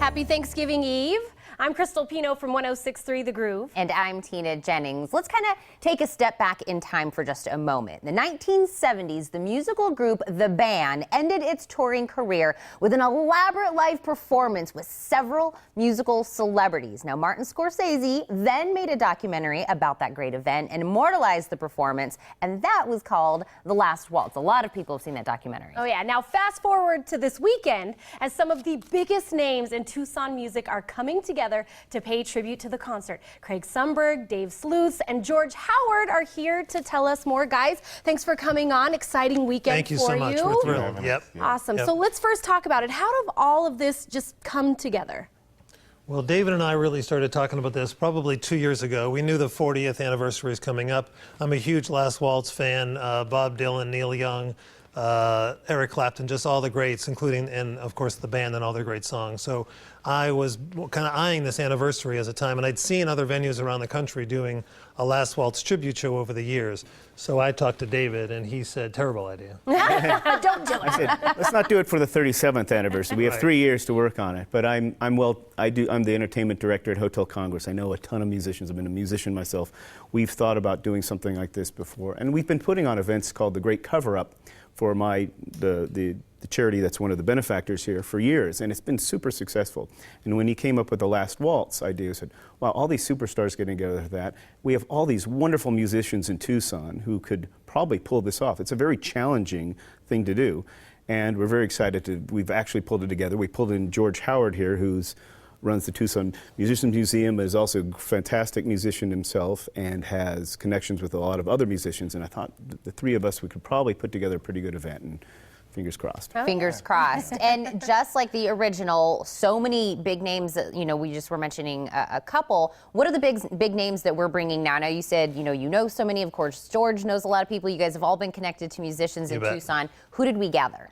Happy Thanksgiving Eve. I'm Crystal Pino from 106.3 The Groove. And I'm Tina Jennings. Let's kind of take a step back in time for just a moment. In the 1970s, the musical group The Band ended its touring career with an elaborate live performance with several musical celebrities. Now, Martin Scorsese then made a documentary about that great event and immortalized the performance, and that was called The Last Waltz. A lot of people have seen that documentary. Oh yeah, now fast forward to this weekend as some of the biggest names in Tucson music are coming together to pay tribute to the concert. Craig Sundberg, Dave Sluice, and George Howard are here to tell us more. Guys, thanks for coming on. Exciting weekend Thank you for so much. We're thrilled. Yep. Awesome. Yep. So let's first talk about it. How did all of this just come together? Well, David and I really started talking about this probably 2 years ago. We knew the 40th anniversary is coming up. I'm a huge Last Waltz fan. Bob Dylan, Neil Young, Eric Clapton, just all the greats, including, and of course, the band and all their great songs. So I was kind of eyeing this anniversary as a time, and I'd seen other venues around the country doing a Last Waltz tribute show over the years. So I talked to David, and he said, terrible idea. Don't do it. I said, let's not do it for the 37th anniversary. We have 3 years to work on it. But I'm the entertainment director at Hotel Congress. I know a ton of musicians. I've been a musician myself. We've thought about doing something like this before, and we've been putting on events called the Great Cover-Up for the charity that's one of the benefactors here for years, and it's been super successful. And when he came up with the Last Waltz idea, I said, wow, all these superstars getting together for that. We have all these wonderful musicians in Tucson who could probably pull this off. It's a very challenging thing to do, and we're very excited we've actually pulled it together. We pulled in George Howard here, who's runs the Tucson Musicians Museum, is also a fantastic musician himself and has connections with a lot of other musicians. And I thought the three of us, we could probably put together a pretty good event, and fingers crossed. Oh. Fingers crossed. And just like the original, so many big names that, we just were mentioning a couple. What are the big names that we're bringing now? Now you said, you know so many. Of course, George knows a lot of people. You guys have all been connected to musicians in Tucson. Who did we gather?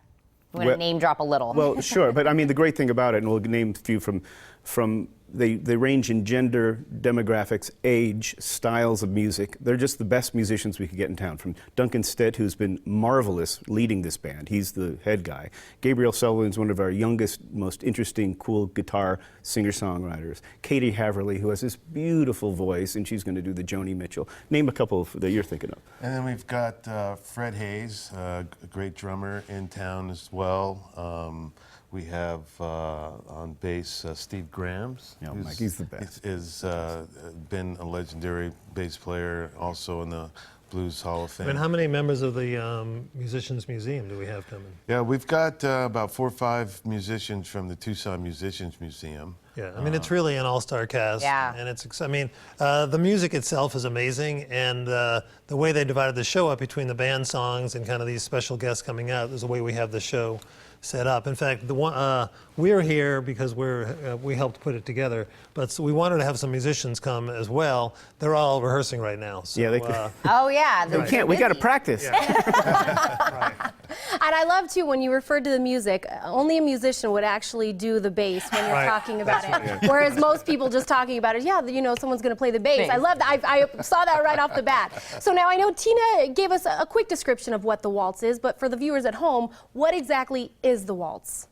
You want to name drop a little? Well, sure. But I mean, the great thing about it, and we'll name a few they range in gender, demographics, age, styles of music. They're just the best musicians we could get in town. From Duncan Stitt, who's been marvelous leading this band. He's the head guy. Gabriel Sullivan is one of our youngest, most interesting, cool guitar singer-songwriters. Katie Haverly, who has this beautiful voice, and she's going to do the Joni Mitchell. Name a couple that you're thinking of. And then we've got Fred Hayes, a great drummer in town as well. We have on bass Steve Grams. Yeah, Mike, he's the best. Has been a legendary bass player, also in the Blues Hall of Fame. And how many members of the Musicians Museum do we have coming? Yeah, we've got about 4 or 5 musicians from the Tucson Musicians Museum. Yeah, I mean, it's really an all-star cast. Yeah. And the music itself is amazing, and the way they divided the show up between the band songs and kind of these special guests coming out is the way we have the show set up. In fact, we're here because we helped put it together, but so we wanted to have some musicians come as well. They're all rehearsing right now. So, yeah, oh yeah, we can't. We got to practice. Right. And I love too when you referred to the music. Only a musician would actually do the bass when you're talking about it. Whereas most people just talking about it, someone's going to play the bass. I love that. I saw that right off the bat. So now I know Tina gave us a quick description of what the waltz is, but for the viewers at home, what exactly is the waltz?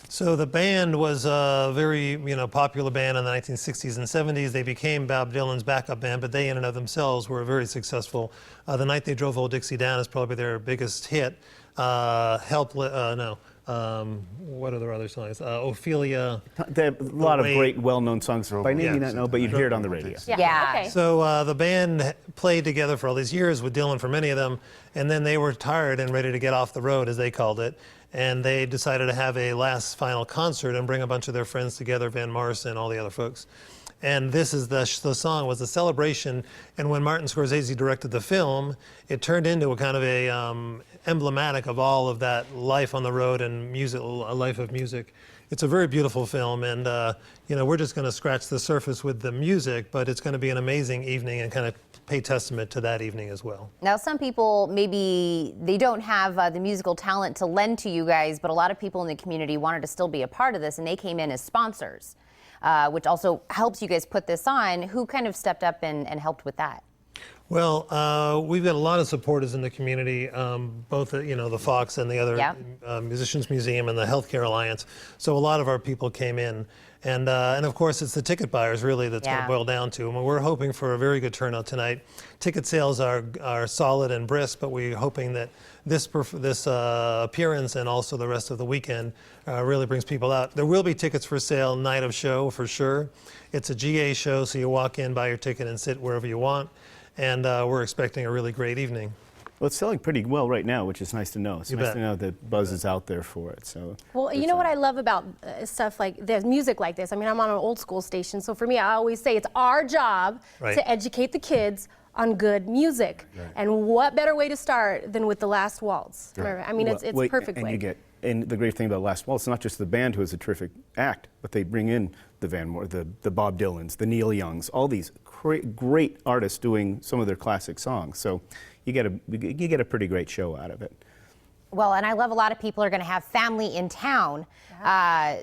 So the band was a very, popular band in the 1960s and 70s. They became Bob Dylan's backup band, but they in and of themselves were very successful. The Night They Drove Old Dixie Down is probably their biggest hit. What are their other songs? Ophelia. There are a lot of great, well-known songs by name you don't know, but you'd hear it on the radio. Yeah. Okay. So the band played together for all these years with Dylan for many of them, and then they were tired and ready to get off the road, as they called it. And they decided to have a last final concert and bring a bunch of their friends together, Van Morrison, all the other folks. And this is the song was a celebration. And when Martin Scorsese directed the film, it turned into a kind of a emblematic of all of that life on the road and music, a life of music. It's a very beautiful film, and we're just going to scratch the surface with the music, but it's going to be an amazing evening and kind of pay testament to that evening as well. Now, some people, maybe they don't have the musical talent to lend to you guys, but a lot of people in the community wanted to still be a part of this, and they came in as sponsors, which also helps you guys put this on. Who kind of stepped up and helped with that? Well, we've got a lot of supporters in the community, both the Fox and the other Yeah. Musicians Museum and the Healthcare Alliance. So a lot of our people came in, and of course it's the ticket buyers really that's going Yeah. to boil down to. And we're hoping for a very good turnout tonight. Ticket sales are solid and brisk, but we're hoping that this appearance and also the rest of the weekend really brings people out. There will be tickets for sale night of show for sure. It's a GA show, so you walk in, buy your ticket, and sit wherever you want. And we're expecting a really great evening. Well, it's selling pretty well right now, which is nice to know. It's You nice bet. to know that buzz is out there for it. So. Well, you know what I love about stuff like there's music like this. I mean, I'm on an old school station, so for me, I always say it's our job Right. to educate the kids on good music. And what better way to start than with the Last Waltz? I mean, it's Well, perfect and way. you get, and the great thing about Last Waltz, it's not just the band who is a terrific act, but they bring in the Van Moore, the Bob Dylans, the Neil Youngs, all these great artists doing some of their classic songs. So you get a pretty great show out of it. Well, and I love a lot of people are going to have family in town.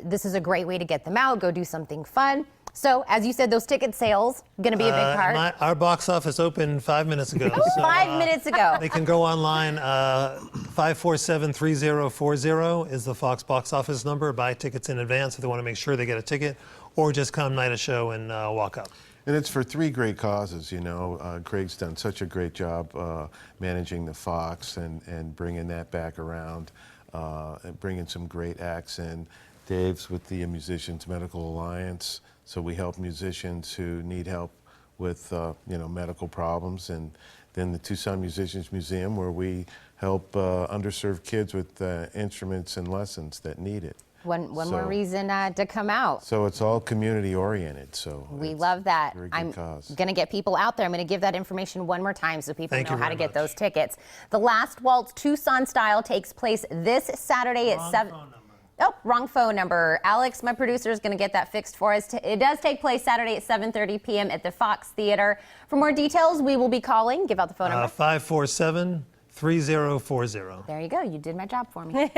This is a great way to get them out, go do something fun. So, as you said, those ticket sales going to be a big part. Our box office opened 5 minutes ago. So, 5 minutes ago. they can go online. 547-3040 is the Fox box office number. Buy tickets in advance if they want to make sure they get a ticket, or just come night of show and walk up. And it's for 3 great causes, you know. Craig's done such a great job managing the Fox and bringing that back around, and bringing some great acts in. Dave's with the Musicians Medical Alliance, so we help musicians who need help with medical problems. And then the Tucson Musicians Museum, where we help underserved kids with instruments and lessons that need it. One more reason to come out. So it's all community oriented. So We it's love that. a very good I'm cause. going to get people out there. I'm going to give that information one more time so people Thank know you how to very get much. those tickets. The Last Waltz Tucson style takes place this Saturday at 7. Oh, wrong phone number. Alex, my producer, is going to get that fixed for us. It does take place Saturday at 7:30 p.m. at the Fox Theater. For more details, we will be calling. Give out the phone number. 547-3040. There you go. You did my job for me.